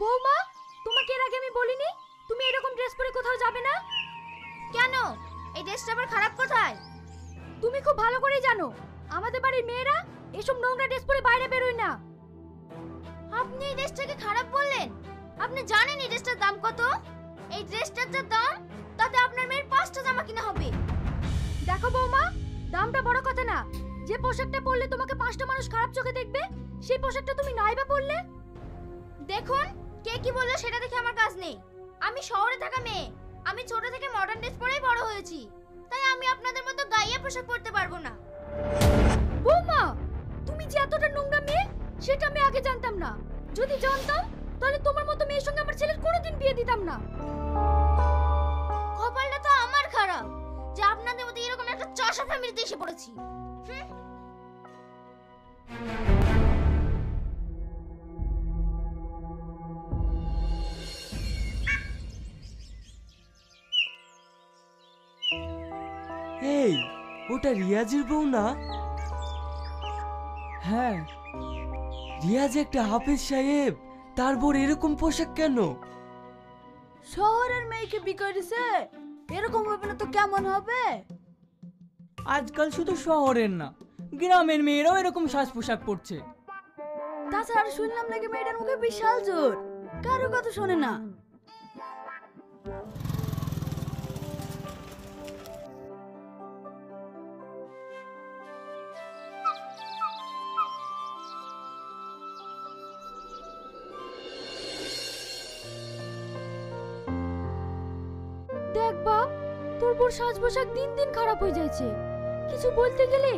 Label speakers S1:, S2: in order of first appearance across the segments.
S1: বৌমা, তোমাকে এর আগে আমি বলিনি তুমি এরকম ড্রেস পরে কোথাও যাবে না?
S2: কেন? এই ড্রেসটা আবার খারাপ কোথায়?
S1: তুমি খুব ভালো করেই জানো আমাদের বাড়ির মেয়েরা এসব নোংরা ড্রেস পরে বাইরে বেরোয় না।
S2: আপনি এই ড্রেসটাকে খারাপ বললেন? আপনি জানেন এই ড্রেসটার দাম কত? এই ড্রেসটার যা দাম তাতে আপনার মেয়ের 5টা জামা কিনা হবে।
S1: দেখো বৌমা, দামটা বড় কথা না। যে পোশাকটা পরলে তোমাকে 5টা মানুষ খারাপ চোখে দেখবে সেই পোশাকটা তুমি নাই বা পরলে।
S2: দেখুন, কে কি বললো সেটা দেখে আমার কাজ নেই। আমি শহরে থাকা মেয়ে, আমি ছোট থেকে মডার্ন ড্রেস পরেই বড় হয়েছি, তাই আমি আপনাদের মতো গাইয়া পোশাক পরতে পারবো না।
S1: বৌমা, তুমি যে এতটা নোংরা মেয়ে সেটা আমি আগে জানতাম না। যদি জানতাম তাহলে তোমার মতো মেয়ের সঙ্গে আমার ছেলের কোনোদিন বিয়ে দিতাম না।
S2: কপালটা তো আমার খারাপ যে আপনাদের মতো এরকম একটা চষা ফ্যামিলিতে এসে পড়েছি।
S3: এই, ওটা রিয়াজের বউ না?
S4: হ্যাঁ।
S3: রিয়াজ একটা হাফেজ সাহেব, তার বোর এরকম পোশাক কেন?
S1: শহরের মেয়েকে বিয়ে করেছে, এরকম হবে না তো কেমন হবে?
S4: আজকাল শুধু শহরের না, গ্রামের মেয়েরাও এরকম সাজ পোশাক পরছে।
S1: তাছাড়া শুনলাম নাকি মেয়েটার মুখে বিশাল জোর, কারো কথা শোনে না। দেখ বাপ, তোর বোর সাজ পোশাক দিন দিন খারাপ হয়ে যাচ্ছে। কিছু বলতে গেলে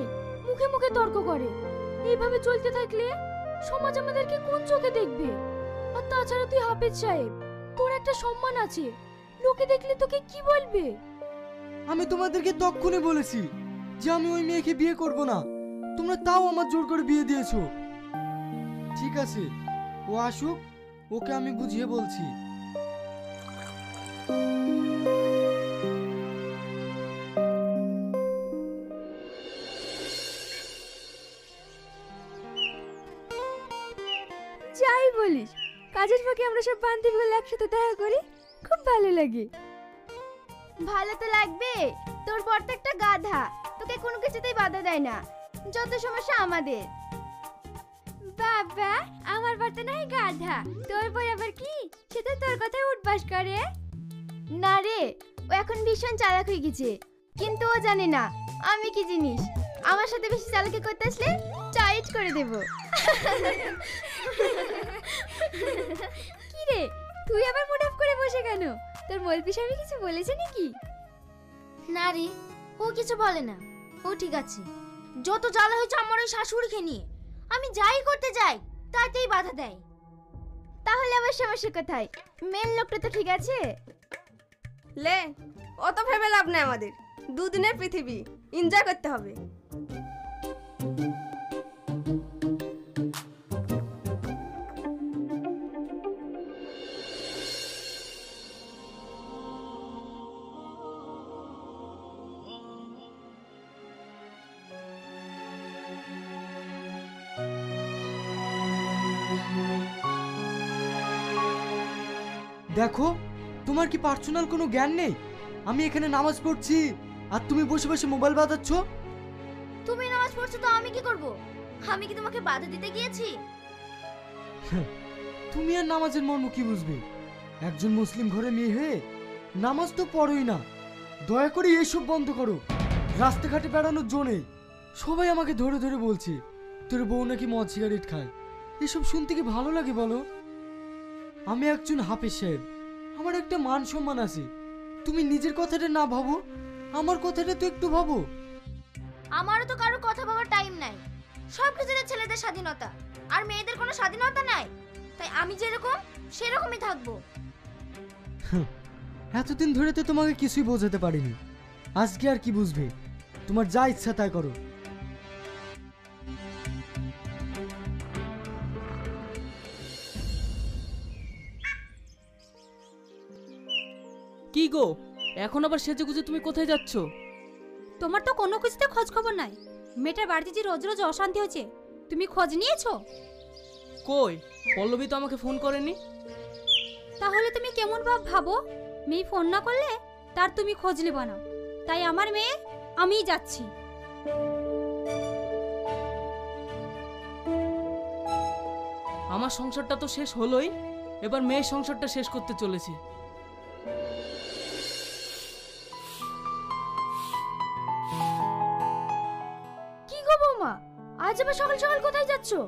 S1: মুখে মুখে তর্ক করে। এইভাবে চলতে থাকলে সমাজ আমাদেরকে কোন চোখে দেখবে? আর তাছাড়া তুই হাফেজ সাহেব, তোর একটা সম্মান আছে, লোকে দেখলে তোকে কি বলবে?
S3: আমি তোমাদেরকে তক্ষুনি বলেছি যে আমি ওই মেয়েকে বিয়ে করব না, তোমরা তাও আমার জোর করে বিয়ে দিয়েছো। ঠিক আছে, ও আসুক, ওকে আমি বুঝিয়ে বলছি।
S1: যাই বলিস, কাজের ফাঁকে আমরা সব বান্ধবীগুলো একসাথে দেখা করি, খুব ভালো লাগে।
S2: ভালো তো লাগবে, তোর বর তো একটা গাধা, তোকে কোনো কিছুতেই বাধা দেয় না, যত সমস্যা আমাদের।
S1: বাবা, আমার বর তো নাই গাধা, তোর বর আবার কি? সে তো তোর কথায় উঠবাস করে।
S2: না রে, ও এখন ভীষণ চালাক হয়ে গেছে, কিন্তু ও জানে না আমি কি জিনিস। আমার সাথে বেশি চালাকি করতে আসলে চাইট করে দেব।
S1: কি রে, তুই আবার মুড অফ করে বসে কেন? তোর মলপি স্বামী কিছু বলেছে নাকি?
S2: না রে, ও কিছু বলে না, ও ঠিক আছে। যত জ্বালা হয়েছে আমার ওই শাশুড়িকে নিয়ে, আমি যাই করতে যাই তাতেই বাধা দেয়। তাহলে আবার সমস্যা কোথায়? মেন লোকটা তো ঠিক আছে।
S5: লে, অত ভেবে লাভ নেই, আমাদের দুদিনের পৃথিবী, এনজয় করতে হবে।
S3: দেখো, তোমার কি পার্সোনাল কোনো জ্ঞান নেই? আমি এখানে নামাজ পড়ছি আর তুমি বসে বসে মোবাইল বাজাচ্ছ।
S2: তুমি নামাজ পড়ছো তো আমি কি করব? আমি কি তোমাকে বাধা দিতে গিয়েছি?
S3: তুমি আর নামাজের মর্ম কি বুঝবে? একজন মুসলিম ঘরে মেয়ে হয়ে নামাজ তো পড়োই না। দয়া করে এসব বন্ধ করো। রাস্তাঘাটে বেড়ানোর জো নেই। সবাই আমাকে ধরে ধরে বলছে তোর বউ নাকি মদ সিগারেট খায়। এসব শুনতে কি ভালো লাগে বলো? আমি একজন হাফেজ সাহেব, আমার একটা মান সম্মান আছে। তুমি নিজের কথাটা না ভাবো, আমার কথাটা তো একটু ভাবো।
S2: আমারও তো কারো কথা ভাবার টাইম নাই। সব কিছুতে ছেলেদের স্বাধীনতা আর মেয়েদের কোনো স্বাধীনতা নাই, তাই আমি যেরকম সেরকমই থাকবো।
S3: এতদিন ধরে তো তোমাকে কিছুই বোঝাতে পারিনি, আজকে আর কি বুঝবে? তোমার যা ইচ্ছা তাই করো।
S4: কি গো, এখন আবার সেজে গুজে তুমি কোথায় যাচ্ছ?
S1: তোমার তো কোনো কিছুতে খোঁজ খবর নাই। মেয়েটার বাড়িতে যে রোজ রোজ অশান্তি হচ্ছে, তুমি খোঁজ নিয়েছো?
S4: কই, পল্লবী তো আমাকে ফোন করেনি।
S6: তাহলে তুমি কেমন ভাবো মেয়ে ফোন না করলে তার তুমি খোঁজ নেবা না, তাই আমার মেয়ে আমিই যাচ্ছি।
S7: আমার সংসারটা তো শেষ হলোই, এবার মেয়ের সংসারটা শেষ করতে চলেছে।
S1: কি গো বৌমা, আজ আবার সকাল সকাল কোথায় যাচ্ছো?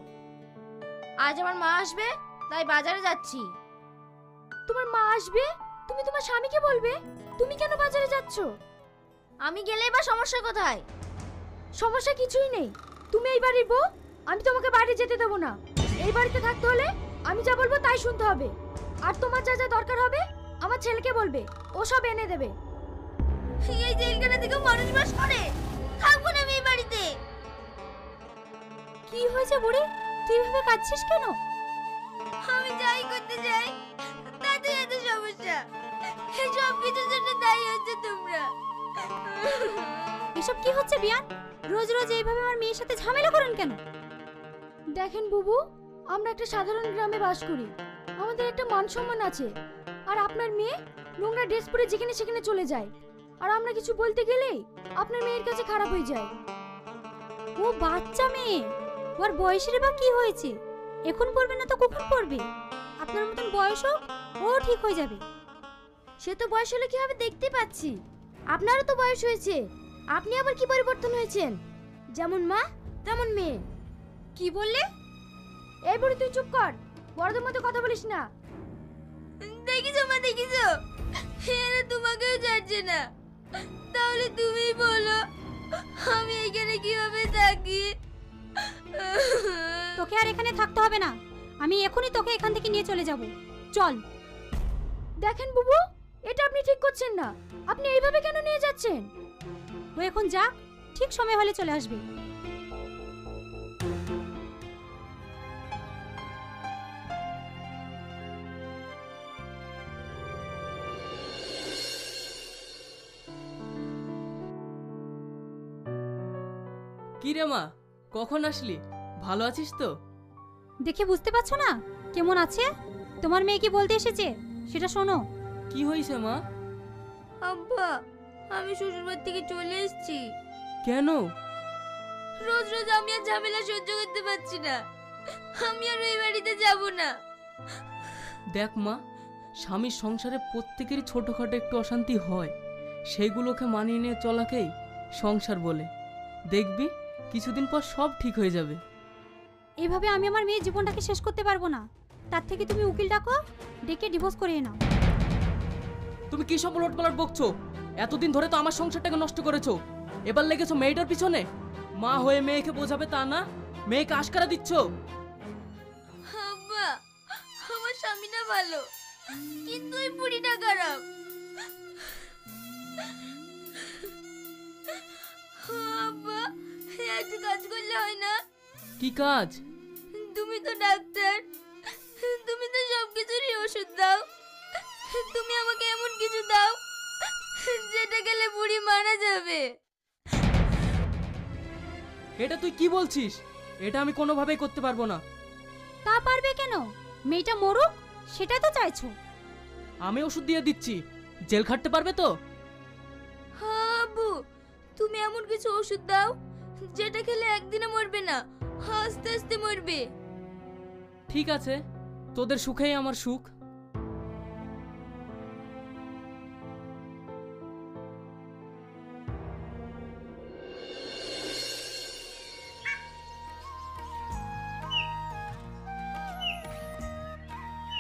S2: আজ আমার মা আসবে, তাই বাজারে যাচ্ছি।
S1: তোমার মা আসবে, তুমি তোমার স্বামীকে বলবে তুমি কেন বাজারে যাচ্ছো?
S2: আমি গেলেই বা সমস্যা কোথায়?
S1: সমস্যা কিছুই নেই, তুমি এই বাড়ির বউ, আমি তোমাকে বাইরে যেতে দেবো না। এই বাড়িতে থাকতে হলে আমি যা বলবো তাই শুনতে হবে। আর তোমার যা যা দরকার হবে আমার ছেলেকে বলবে, ও সব এনে দেবে।
S2: এই জেলখানা থেকে মানুষ বাস করে, থাকবো না আমি এই বাড়িতে।
S6: কি হয়েছে বুড়ি, তুই এভাবে কাঁদছিস কেন?
S2: আমি যাই করতে যাই তাতে এত সমস্যা, সব কিছুর জন্য দায়ী হচ্ছে তোমরা।
S6: এসব কি হচ্ছে বিয়ান? রোজ রোজ এইভাবে আমার মেয়ের সাথে ঝামেলা করেন কেন?
S1: দেখেন বুবু, আমরা একটা সাধারণ গ্রামে বাস করি, আমাদের একটা মান সম্মান আছে। আর আপনার মেয়ে নোংরা ড্রেস পরে যেখানে সেখানে চলে যায়, আর আমরা কিছু বলতে গেলেই আপনার মেয়ের কাছে খারাপ হয়ে যায়।
S6: ও বাচ্চা মেয়ে, ওর বয়সের বা কি হয়েছে? এখন পড়বে না তো কখন পড়বে? আপনার মতন বয়স হোক, ও ঠিক হয়ে যাবে।
S2: সে তো বয়স হলে কি হবে দেখতে পাচ্ছি। আপনারও তো বয়স হয়েছে, আপনি আবার কি পরিবর্তন হয়েছেন? যেমন মা তেমন মেয়ে।
S6: কি বললে?
S1: এই বুড়ি তুই চুপ কর, বড়দের মতো কথা বলিস না।
S2: দেখিছো মা, দেখিছো এরা তোমাকেও ছাড়ছে না। তাহলে তুমি বলো আমি এখানে কিভাবে থাকি?
S6: তোকে আর এখানে থাকতে হবে না, আমি এখনই তোকে এখান থেকে নিয়ে চলে যাব। চল।
S1: দেখেন বুবু, এটা আপনি ঠিক করছেন না, আপনি এইভাবে কেন নিয়ে যাচ্ছেন?
S6: ও এখন যাক, ঠিক সময় হলে চলে আসবে।
S7: কি রে মা, কখন আসলি? ভালো আছিস তো?
S6: দেখে বুঝতে পারছো না কেমন আছে? তোমার মেয়ে কি বলতে এসেছে সেটা শোনো।
S7: কি হয়েছে মা?
S2: আব্বা, আমি শ্বশুরবাড়ি থেকে চলে এসেছি।
S7: কেন?
S2: রোজ রোজ আমি আর ঝামেলা সহ্য করতে পারছি না, আমি আর ওই বাড়িতে যাব না।
S7: দেখ মা, স্বামীর সংসারে প্রত্যেকেরই ছোটখাটো একটু অশান্তি হয়, সেইগুলোকে মানিয়ে নিয়ে চলাকেই সংসার বলে। দেখবি কিছুদিন পর সব ঠিক হয়ে যাবে।
S6: এভাবে আমি আমার মেয়ের জীবনটাকে শেষ করতে পারবো না, তার থেকে তুমি উকিল ডাকো, ডেকে ডিভোর্স করিয়ে নাও।
S7: তুমি কি সব উলটপালট বকছো? এতদিন ধরে তো আমার সংসারটাকে নষ্ট করেছো, এবার লেগেছো মেয়েটার পিছনে। মা হয়ে মেয়েকে বোঝাবে তা না, মেয়েকে আশকারা দিচ্ছ।
S2: আব্বা, আমার স্বামীটা ভালো, কিন্তু ওই বুড়িটা খারাপ। আব্বা, একটা কাজ করলে হয় না?
S7: কি কাজ?
S2: তুমি তো ডাক্তার, তুমি তো সব কিছুরই ওষুধ দাও। তুমি আমাকে এমন কিছু দাও যেটা গেলে বুড়ি মারা যাবে।
S7: এটা তুই কি বলছিস? এটা আমি কোনোভাবেই করতে পারবো না।
S6: তা পারবে কেন? মেয়েটা মরুক, সেটাই তো চাইছো।
S7: আমি ওষুধ দিয়ে দিচ্ছি, জেল খাটতে পারবে তো?
S2: হ্যাঁ আব্বু, তুমি এমন কিছু ওষুধ দাও যেটা খেলে একদিনে মরবে না, আস্তে আস্তে মরবে।
S7: ঠিক আছে, তোদের সুখেই আমার সুখ।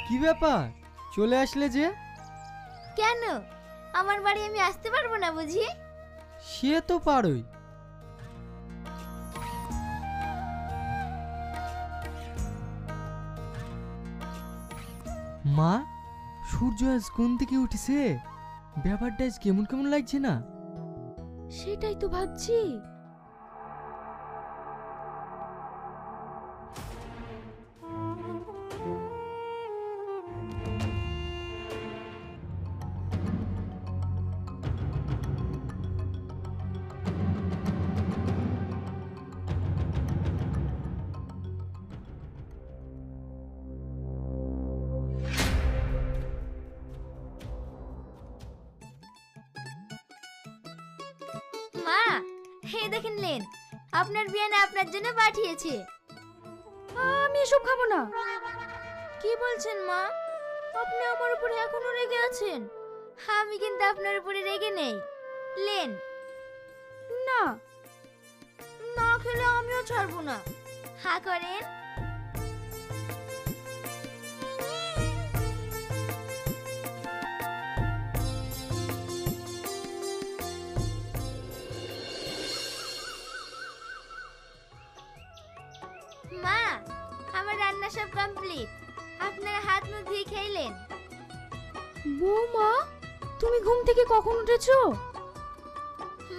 S3: কি ব্যাপার, চলে আসলে যে?
S2: কেন, আমার বাড়ি আমি আসতে পারবো না বুঝি?
S3: সে তো পারোই। মা, সূর্য আজ কোন দিকে উঠেছে? ব্যাপারটা আজ কেমন কেমন লাগছে না?
S1: সেটাই তো ভাবছি।
S2: এই দেখেন নেন, আপনার বিয়ানে আপনার জন্য পাঠিয়েছে।
S1: আমি এসব খাবো না।
S2: কি বলছেন মা? আপনি আমার উপরে এখনো রেগে আছেন? আমি কিন্তু আপনার উপরে রেগে নেই। লেন।
S1: না।
S2: না খেলে আমিও ছাড়বো না। হা করেন। মা, আমার রান্না সব কমপ্লিট। আপনারা হাত মুখ ধুয়ে খেলেন?
S1: বৌমা, তুমি ঘুম থেকে কখন উঠেছো?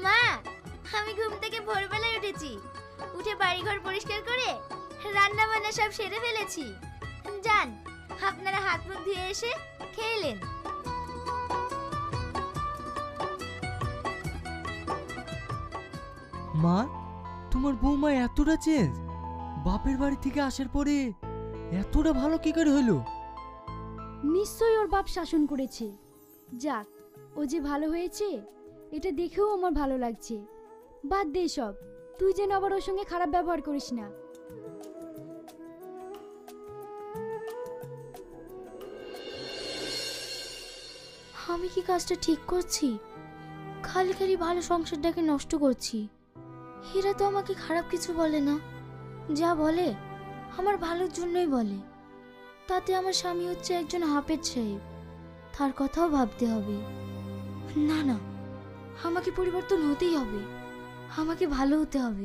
S2: মা, আমি ঘুম থেকে ভোরবেলায় উঠেছি। উঠে বাড়িঘর পরিষ্কার করে রান্না বান্না সব সেরে ফেলেছি। যান, আপনারা হাত মুখ ধুয়ে এসে খেলেন।
S3: মা, তোমার বৌমা এতটা চেঞ্জ? বাপের বাড়ি থেকে আসার পরে এতটা ভালো কি করে হলো?
S1: নিশ্চয়ই ওর বাপ শাসন করেছে। যাক, ও যে ভালো হয়েছে এটা দেখেও আমার ভালো লাগছে। বাদ দে সব, তুই যেন আবার ওর সঙ্গে খারাপ ব্যবহার করিস না।
S2: আমি কি কাজটা ঠিক করছি? খালি খালি ভালো সংসারটাকে নষ্ট করছি। হীরা তো আমাকে খারাপ কিছু বলে না, যা বলে আমার ভালোর জন্যই বলে। তাতে আমার স্বামী হচ্ছে একজন হাফেজ সাহেব, তার কথাও ভাবতে হবে। না না, আমাকে পরিবর্তন হতেই হবে, আমাকে ভালো হতে হবে।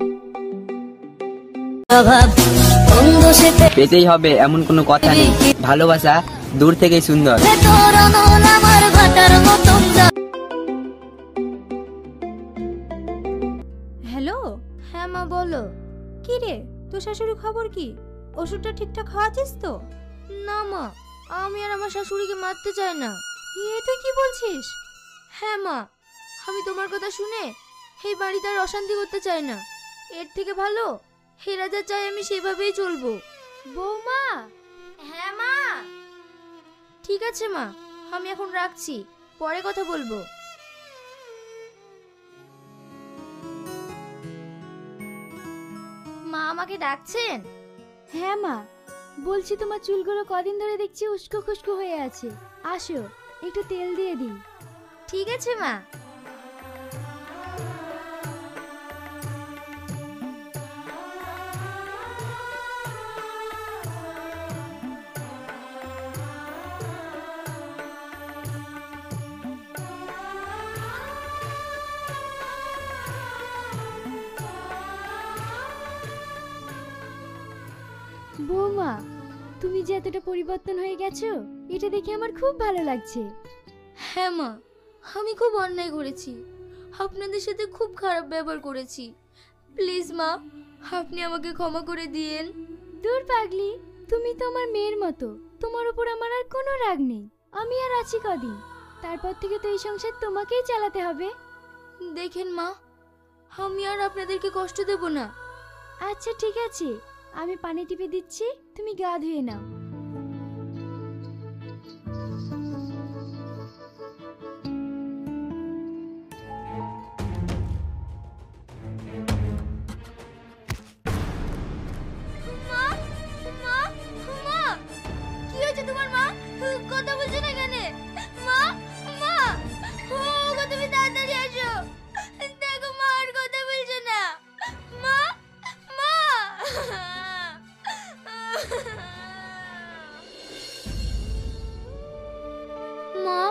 S8: পেতেই হবে এমন কোনো কথা নেই, ভালোবাসা দূর থেকেই সুন্দর।
S6: হ্যালো।
S2: হ্যাঁ মা, বলো।
S6: কি রে, তোর শাশুড়ি খবর কি? ওষুধটা ঠিকঠাক খাওয়াছিস তো?
S2: না মা, আমি আর আমার শাশুড়িকে মারতে চাই না।
S6: তুই কি বলছিস?
S2: হ্যাঁ মা, আমি তোমার কথা শুনে এই বাড়িতে আর অশান্তি করতে চাই না। এর থেকে ভালো হেরা যা চাই আমি সেভাবেই চলবো।
S1: বৌমা।
S2: হ্যাঁ মা। ঠিক আছে মা, আমি এখন রাখছি, পরে কথা বলবো। মা আমাকে ডাকছেন?
S1: হ্যাঁ মা, বলছি তোমার চুলগুলো কদিন ধরে দেখছি উস্কো খুস্কো হয়ে আছে। আসো, একটু তেল দিয়ে দিই।
S2: ঠিক আছে মা।
S1: বৌমা, তুমি যে এতটা পরিবর্তন হয়ে গেছো এটা দেখে আমার খুব ভালো লাগছে।
S2: হ্যাঁ মা, আমি খুব অন্যায় করেছি, আপনাদের সাথে খুব খারাপ ব্যবহার করেছি। প্লিজ মা, আপনি আমাকে ক্ষমা করে দিয়েন।
S1: দূর পাগলি, তুমি তো আমার মেয়ের মতো, তোমার উপর আমার আর কোনো রাগ নেই। আমি আর আছি কদিন, তারপর থেকে তো এই সংসার তোমাকেই চালাতে হবে।
S2: দেখেন মা, আমি আর আপনাদেরকে কষ্ট দেব না।
S1: আচ্ছা ঠিক আছে, আমি পানি টিপে দিচ্ছি, তুমি গা ধুয়ে নাও।
S2: মা, মা, মা, কি হয়েছে তোমার? মা কথা বলছো না কেন? মা, মা, ও গো, তুমি তাড়াতাড়ি আসো। দেখো মা আর কথা বলছো না। মা, মা। মা,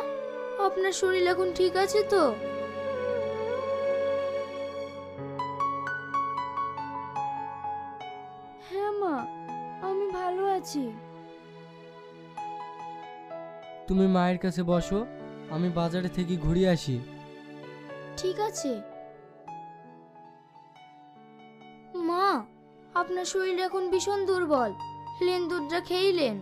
S2: আপনার শরীর এখন ঠিক আছে তো?
S1: হ্যাঁ মা, আমি ভালো আছি।
S3: তুমি মায়ের কাছে বসো, আমি বাজারে থেকে ঘুরে আসি।
S2: ঠিক আছে। মা, আপনার শরীর এখন ভীষণ দুর্বল, লেন দুধটা খেইলেন।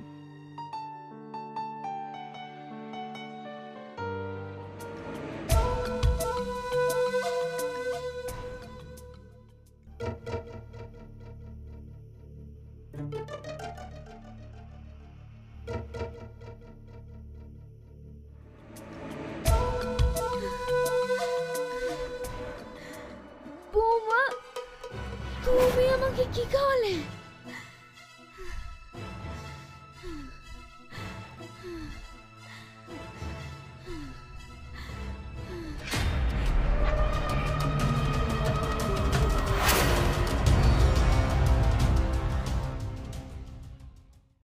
S1: বৌমা, আমাকে কি খাওয়ালে?